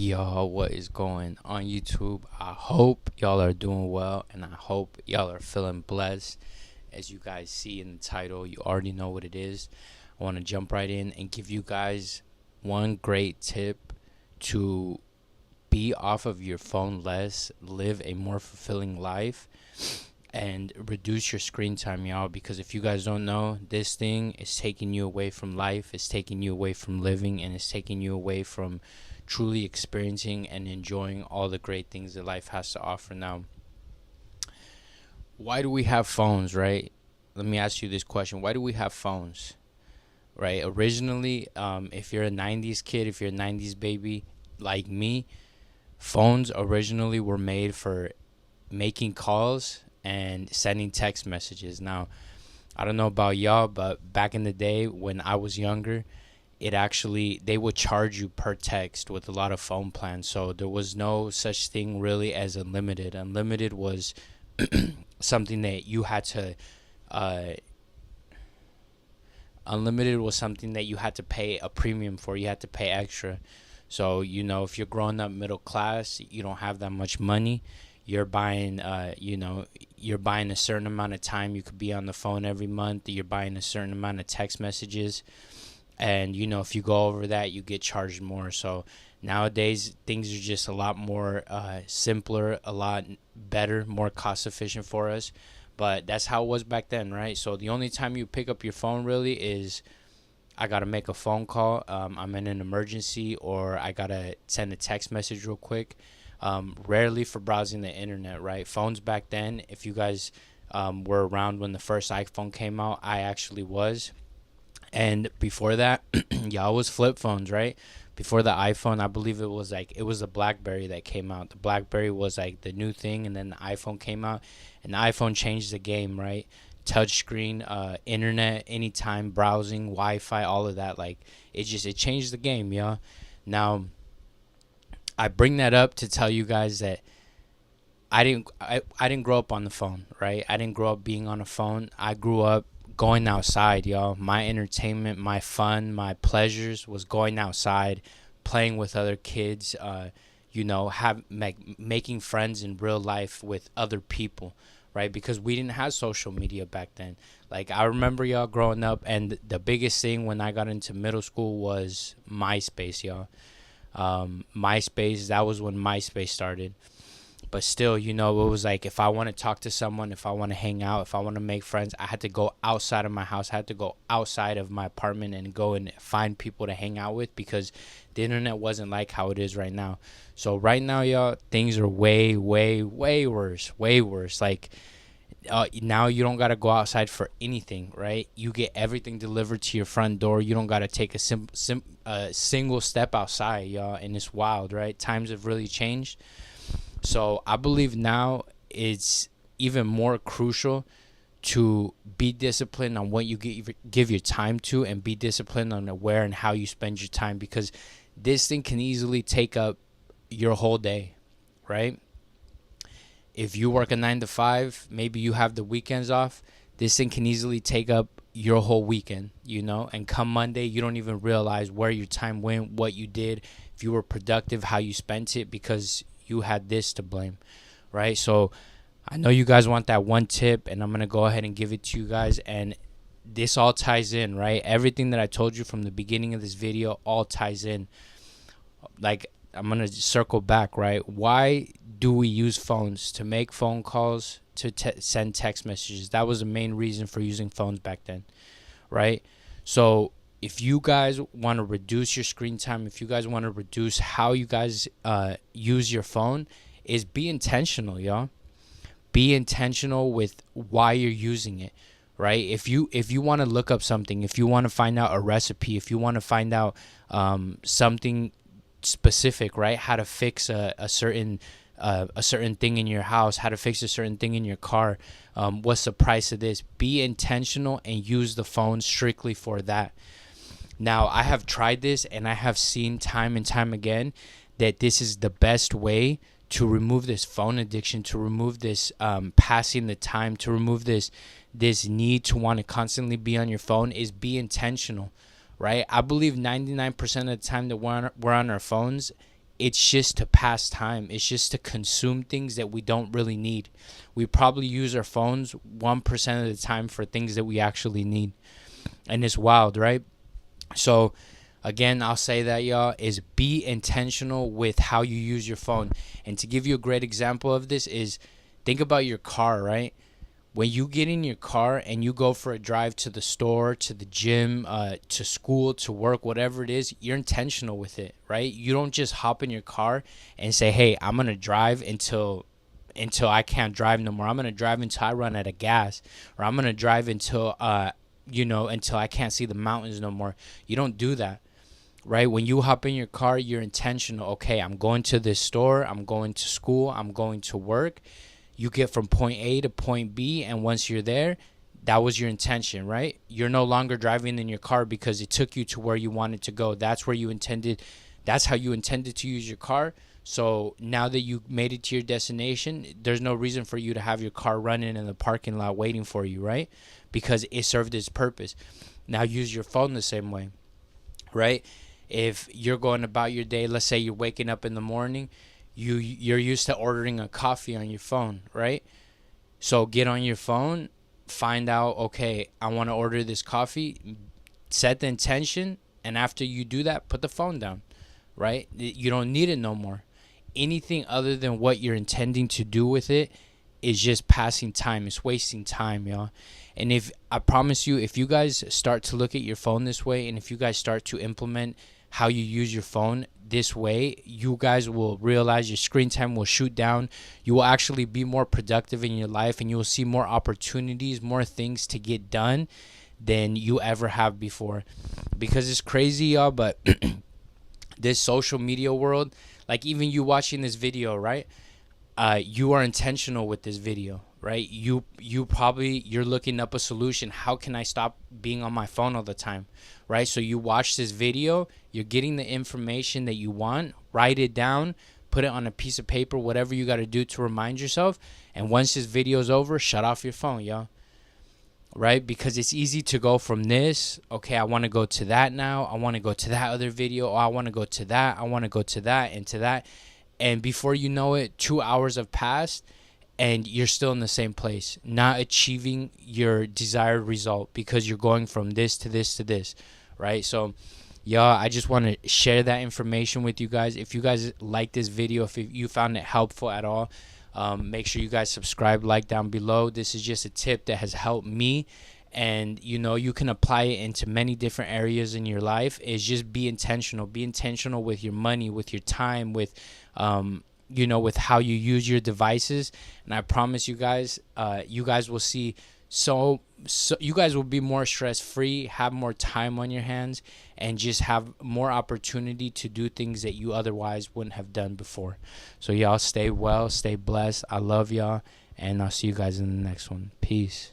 Y'all, what is going on YouTube? I hope y'all are doing well and I hope y'all are feeling blessed. As you guys see in the title, you already know what it is. I want to jump right in and give you guys one great tip to be off of your phone less, live a more fulfilling life, and reduce your screen time, y'all. Because if you guys don't know, this thing is taking you away from life, it's taking you away from living, and it's taking you away from truly experiencing and enjoying all the great things that life has to offer. Now, why do we have phones, right? Let me ask you this question. Why do we have phones, right? Originally, if you're a 90s kid, if you're a 90s baby like me, phones originally were made for making calls and sending text messages. Now, I don't know about y'all, but back in the day when I was younger, it actually they would charge you per text with a lot of phone plans. So there was no such thing really as unlimited. Unlimited was something that you had to uh, unlimited was something that you had to pay a premium for. You had to pay extra. So if you're growing up middle class, you don't have that much money. You're buying, you're buying a certain amount of time. You could be on the phone every month. You're buying a certain amount of text messages, and if you go over that, you get charged more. So nowadays things are just a lot more simpler, a lot better, more cost efficient for us. But that's how it was back then, right? So the only time you pick up your phone really is I gotta make a phone call, I'm in an emergency, or I gotta send a text message real quick. Rarely for browsing the internet, right? Phones back then, if you guys were around when the first iPhone came out, I actually was. And before that, y'all was flip phones, right? Before the iPhone, I believe it was the BlackBerry that came out. The BlackBerry was like the new thing, and then the iPhone came out, and the iPhone changed the game, right? Touchscreen, internet, anytime browsing, Wi-Fi, all of that. Like it changed the game, y'all. Now, I bring that up to tell you guys that I didn't grow up on the phone, right? I didn't grow up being on a phone. I grew up going outside, y'all. My entertainment, my fun, my pleasures was going outside, playing with other kids, making friends in real life with other people, right? Because we didn't have social media back then. Like I remember y'all growing up, and the biggest thing when I got into middle school was MySpace, y'all. MySpace, that was when MySpace started. But still, it was like if I want to talk to someone, if I want to hang out, if I want to make friends, I had to go outside of my house. I had to go outside of my apartment and go and find people to hang out with, because the internet wasn't like how it is right now. So right now, y'all, things are way, way, way worse. Way worse. Like now you don't got to go outside for anything, right? You get everything delivered to your front door. You don't got to take a single step outside, y'all. And it's wild, right? Times have really changed. So I believe now it's even more crucial to be disciplined on what you give your time to, and be disciplined on where and how you spend your time, because this thing can easily take up your whole day, right? If you work a 9 to 5, maybe you have the weekends off. This thing can easily take up your whole weekend, and come Monday, you don't even realize where your time went, what you did, if you were productive, how you spent it, because you had this to blame, right? So I know you guys want that one tip, and I'm going to go ahead and give it to you guys. And this all ties in, right? Everything that I told you from the beginning of this video all ties in. Like, I'm going to circle back, right? Why do we use phones? To make phone calls, to send text messages. That was the main reason for using phones back then, right? So if you guys want to reduce your screen time, if you guys want to reduce how you guys use your phone, is be intentional, y'all. Be intentional with why you're using it, right? If you want to look up something, if you want to find out a recipe, if you want to find out something specific, right? How to fix a certain thing in your house, how to fix a certain thing in your car, what's the price of this? Be intentional and use the phone strictly for that. Now, I have tried this, and I have seen time and time again that this is the best way to remove this phone addiction, to remove this passing the time, to remove this need to want to constantly be on your phone, is be intentional, right? I believe 99% of the time that we're on our phones, it's just to pass time. It's just to consume things that we don't really need. We probably use our phones 1% of the time for things that we actually need. And it's wild, right? So again, I'll say that, y'all, is be intentional with how you use your phone. And to give you a great example of this is, think about your car, right? When you get in your car and you go for a drive to the store, to the gym, to school, to work, whatever it is, you're intentional with it, right? You don't just hop in your car and say, hey, I'm going to drive until I can't drive no more. I'm going to drive until I run out of gas, or I'm going to drive until until I can't see the mountains no more. You don't do that, right? When you hop in your car, you're intentional. Okay, I'm going to this store, I'm going to school, I'm going to work. You get from point A to point B, and once you're there, that was your intention, right? You're no longer driving in your car because it took you to where you wanted to go. That's where you intended. That's how you intended to use your car. So now that you made it to your destination, there's no reason for you to have your car running in the parking lot waiting for you, right? Because it served its purpose. Now use your phone the same way, right? If you're going about your day, let's say you're waking up in the morning, you're used to ordering a coffee on your phone, right? So get on your phone, find out, okay, I want to order this coffee, set the intention, and after you do that, put the phone down, right? You don't need it no more. Anything other than what you're intending to do with it is just passing time. It's wasting time, y'all. And if I promise you, if you guys start to look at your phone this way, and if you guys start to implement how you use your phone this way, you guys will realize your screen time will shoot down. You will actually be more productive in your life, and you will see more opportunities, more things to get done than you ever have before. Because it's crazy, y'all, but this social media world, like even you watching this video, right? You are intentional with this video, right? You're looking up a solution. How can I stop being on my phone all the time, right? So you watch this video, you're getting the information that you want, write it down, put it on a piece of paper, whatever you got to do to remind yourself. And once this video is over, shut off your phone, y'all, right? Because it's easy to go from this, okay, I want to go to that now, I want to go to that other video, oh, I want to go to that, I want to go to that and to that. And before you know it, 2 hours have passed and you're still in the same place, not achieving your desired result because you're going from this to this to this, right? So, y'all, I just want to share that information with you guys. If you guys like this video, if you found it helpful at all, make sure you guys subscribe, like down below. This is just a tip that has helped me. And you can apply it into many different areas in your life. Is just be intentional with your money, with your time, with with how you use your devices. And I promise you guys will see so you guys will be more stress free, have more time on your hands, and just have more opportunity to do things that you otherwise wouldn't have done before. So y'all stay well, stay blessed. I love y'all, and I'll see you guys in the next one. Peace.